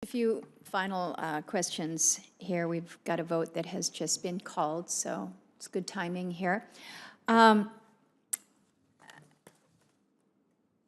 Few final questions here. We've got a vote that has just been called, so it's good timing here.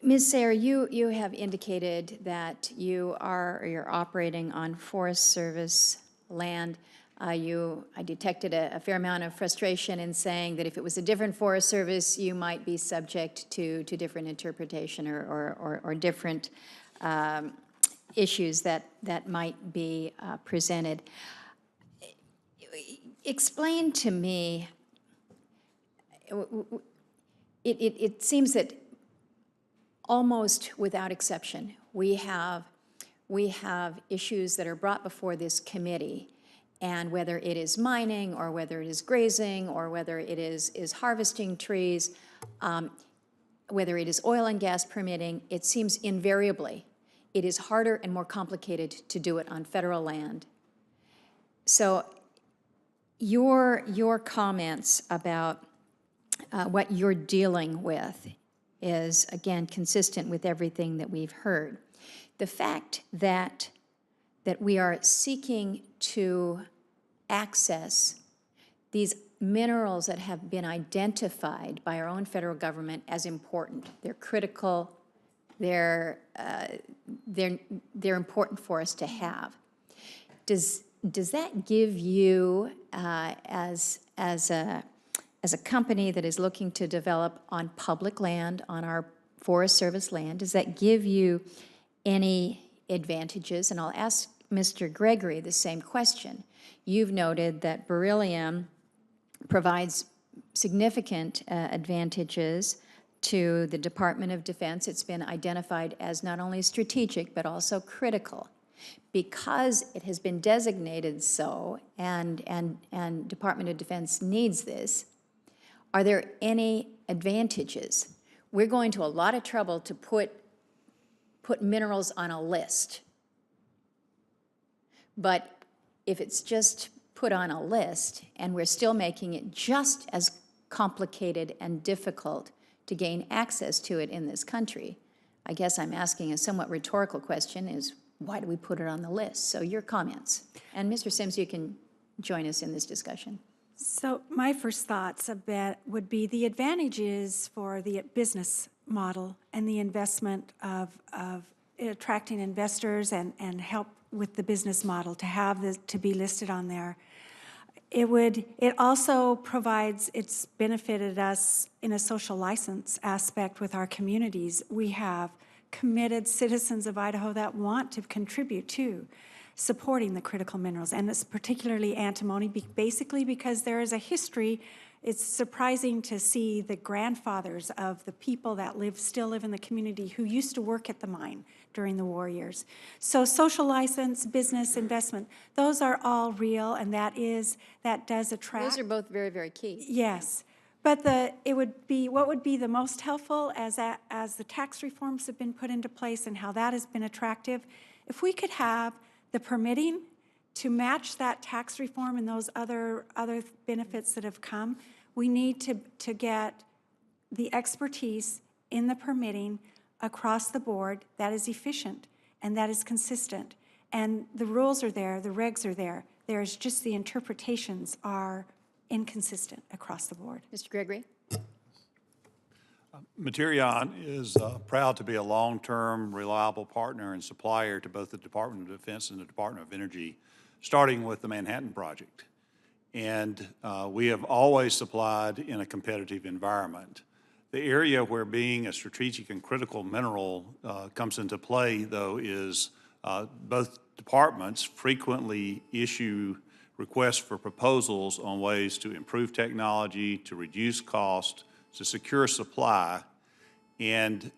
Ms. Sayre, you have indicated that you're operating on Forest Service land. I detected a fair amount of frustration in saying that if it was a different Forest Service, you might be subject to different interpretation or different issues that might be presented. Explain to me, it seems that almost without exception, we have issues that are brought before this committee, and whether it is mining or whether it is grazing or whether it is harvesting trees, whether it is oil and gas permitting, it seems invariably it is harder and more complicated to do it on federal land. So your comments about what you're dealing with is, again, consistent with everything that we've heard. The fact that we are seeking to access these minerals that have been identified by our own federal government as important, they're critical, they're important for us to have. Does that give you, as a company that is looking to develop on public land, on our Forest Service land, does that give you any advantages? And I'll ask Mr. Gregory the same question. You've noted that beryllium provides significant advantages to the Department of Defense. It's been identified as not only strategic, but also critical. Because it has been designated so, and Department of Defense needs this, are there any advantages? We're going to a lot of trouble to put minerals on a list. But if it's just put on a list and we're still making it just as complicated and difficult to gain access to it in this country, I guess I'm asking a somewhat rhetorical question, is why do we put it on the list? So your comments. And Mr. Sims, you can join us in this discussion. So my first thoughts would be the advantages for the business model and the investment of attracting investors and help with the business model to have this to be listed on there. It also provides, it's benefited us in a social license aspect with our communities. We have committed citizens of Idaho that want to contribute to supporting the critical minerals, and it's particularly antimony, basically because there is a history. It's surprising to see the grandfathers of the people that still live in the community who used to work at the mine during the war years. So social license, business, investment, those are all real, and that does attract. Those are both very, very key. Yes. But what would be the most helpful as the tax reforms have been put into place and how that has been attractive, if we could have the permitting to match that tax reform and those other benefits that have come, we need to get the expertise in the permitting across the board that is efficient and that is consistent. And the rules are there, the regs are there. There's just the interpretations are inconsistent across the board. Mr. Gregory? Materion is proud to be a long-term, reliable partner and supplier to both the Department of Defense and the Department of Energy, starting with the Manhattan Project. And we have always supplied in a competitive environment. The area where being a strategic and critical mineral comes into play, though, is both departments frequently issue requests for proposals on ways to improve technology, to reduce cost, to secure supply, and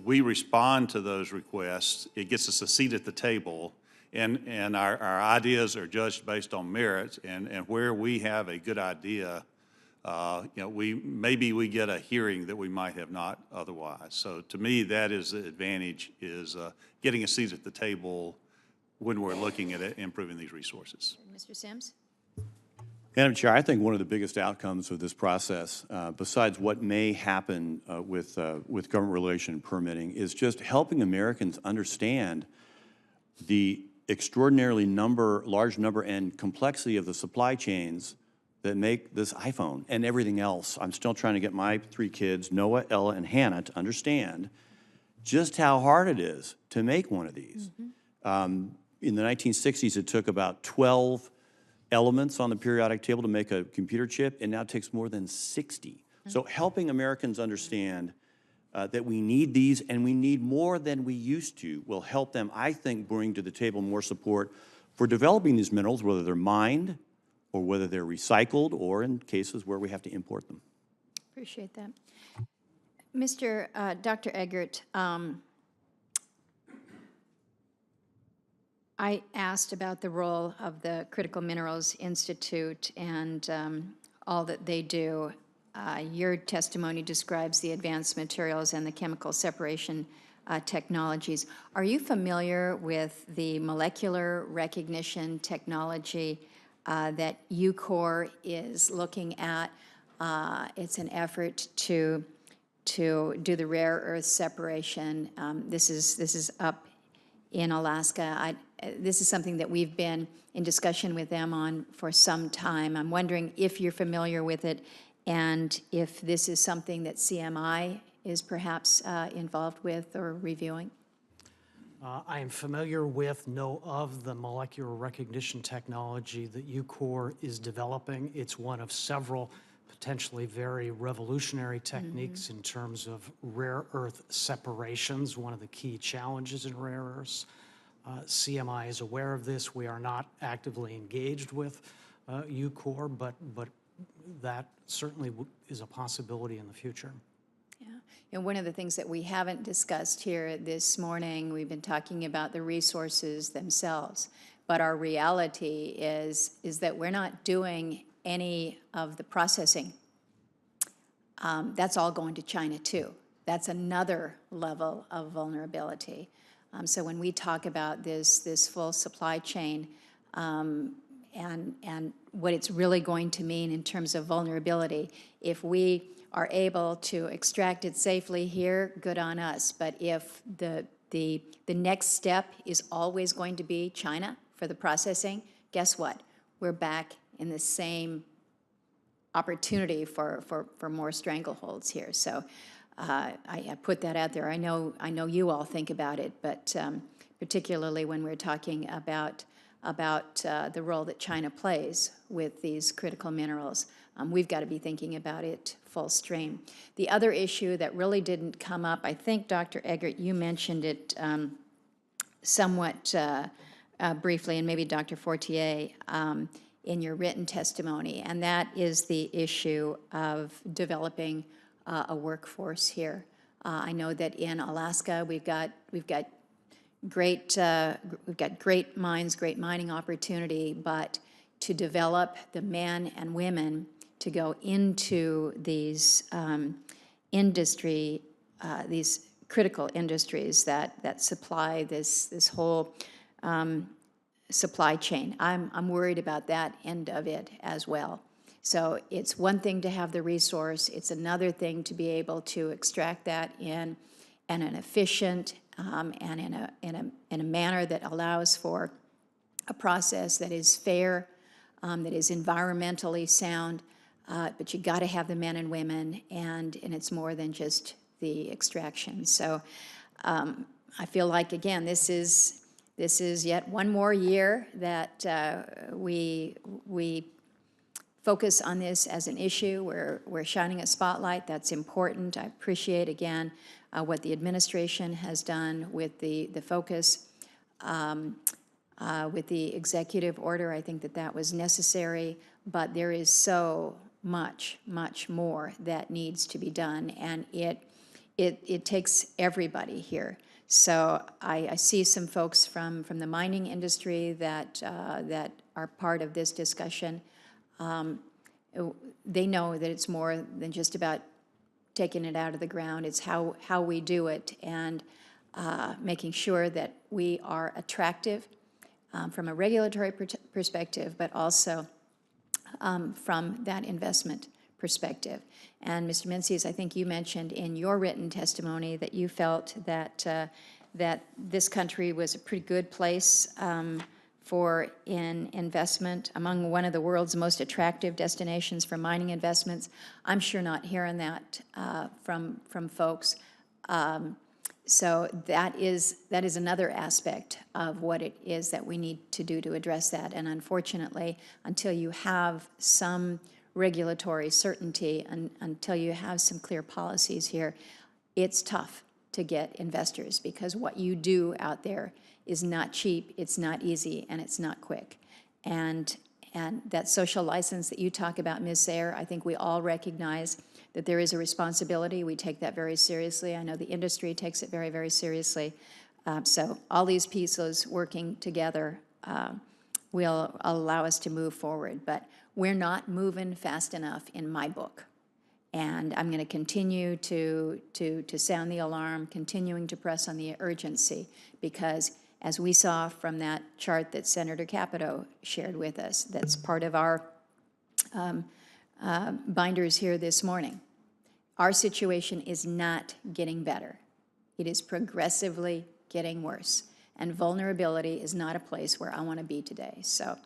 we respond to those requests. It gets us a seat at the table, and our ideas are judged based on merit, and where we have a good idea, maybe we get a hearing that we might have not otherwise. So to me, that is the advantage, is getting a seat at the table when we're looking at improving these resources. Mr. Sims? Madam Chair, I think one of the biggest outcomes of this process, besides what may happen with government relation permitting, is just helping Americans understand the extraordinarily large number and complexity of the supply chains that make this iPhone and everything else. I'm still trying to get my 3 kids, Noah, Ella, and Hannah, to understand just how hard it is to make one of these. In the 1960s, it took about 12 elements on the periodic table to make a computer chip, and now it takes more than 60. So helping Americans understand that we need these, and we need more than we used to, will help them, I think, bring to the table more support for developing these minerals, whether they're mined or whether they're recycled, or in cases where we have to import them. Appreciate that. Dr. Eggert, I asked about the role of the Critical Minerals Institute and all that they do. Your testimony describes the advanced materials and the chemical separation technologies. Are you familiar with the molecular recognition technology that UCOR is looking at? It's an effort to do the rare earth separation. This is up in Alaska. This is something that we've been in discussion with them on for some time. I'm wondering if you're familiar with it and if this is something that CMI is perhaps involved with or reviewing. I am familiar with, know of the molecular recognition technology that UCOR is developing. It's one of several potentially very revolutionary techniques in terms of rare earth separations, one of the key challenges in rare earths. CMI is aware of this. We are not actively engaged with UCOR, but that certainly is a possibility in the future. And one of the things that we haven't discussed here this morning, we've been talking about the resources themselves, but our reality is that we're not doing any of the processing. That's all going to China too. That's another level of vulnerability. So when we talk about this full supply chain and what it's really going to mean in terms of vulnerability, if we are able to extract it safely here, good on us. But if the next step is always going to be China for the processing, guess what? We're back in the same opportunity for more strangleholds here. So I put that out there. I know you all think about it, but particularly when we're talking about the role that China plays with these critical minerals, we've got to be thinking about it full stream. The other issue that really didn't come up, I think, Dr. Eggert, you mentioned it somewhat briefly, and maybe Dr. Fortier, in your written testimony, and that is the issue of developing a workforce here. I know that in Alaska we've got great mines, great mining opportunity, but to develop the men and women to go into these these critical industries that supply this whole supply chain. I'm worried about that end of it as well. So it's one thing to have the resource, it's another thing to be able to extract that in an efficient and in a manner that allows for a process that is fair, that is environmentally sound, but you got to have the men and women, and it's more than just the extraction. So I feel like, again, this is yet one more year that we focus on this as an issue. We're shining a spotlight. That's important. I appreciate, again, what the administration has done with the focus, with the executive order. I think that was necessary, but there is so much more that needs to be done, and it takes everybody here. So I see some folks from the mining industry that are part of this discussion. They know that it's more than just about taking it out of the ground. It's how we do it, and making sure that we are attractive from a regulatory perspective, but also from that investment perspective. And Mr. Menzies, I think you mentioned in your written testimony that you felt that that this country was a pretty good place for investment, among one of the world's most attractive destinations for mining investments. I'm sure not hearing that from folks. So that is another aspect of what it is that we need to do to address that. And unfortunately, until you have some regulatory certainty and until you have some clear policies here, it's tough to get investors, because what you do out there is not cheap, it's not easy, and it's not quick. And that social license that you talk about, Ms. Sayre, I think we all recognize that there is a responsibility. We take that very seriously. I know the industry takes it very, very seriously. So all these pieces working together will allow us to move forward. But we're not moving fast enough in my book. And I'm going to continue to sound the alarm, continuing to press on the urgency, because as we saw from that chart that Senator Capito shared with us, that's part of our binders here this morning, our situation is not getting better. It is progressively getting worse. And vulnerability is not a place where I want to be today. So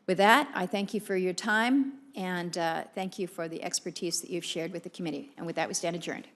with that, I thank you for your time, and thank you for the expertise that you've shared with the committee. And with that, we stand adjourned.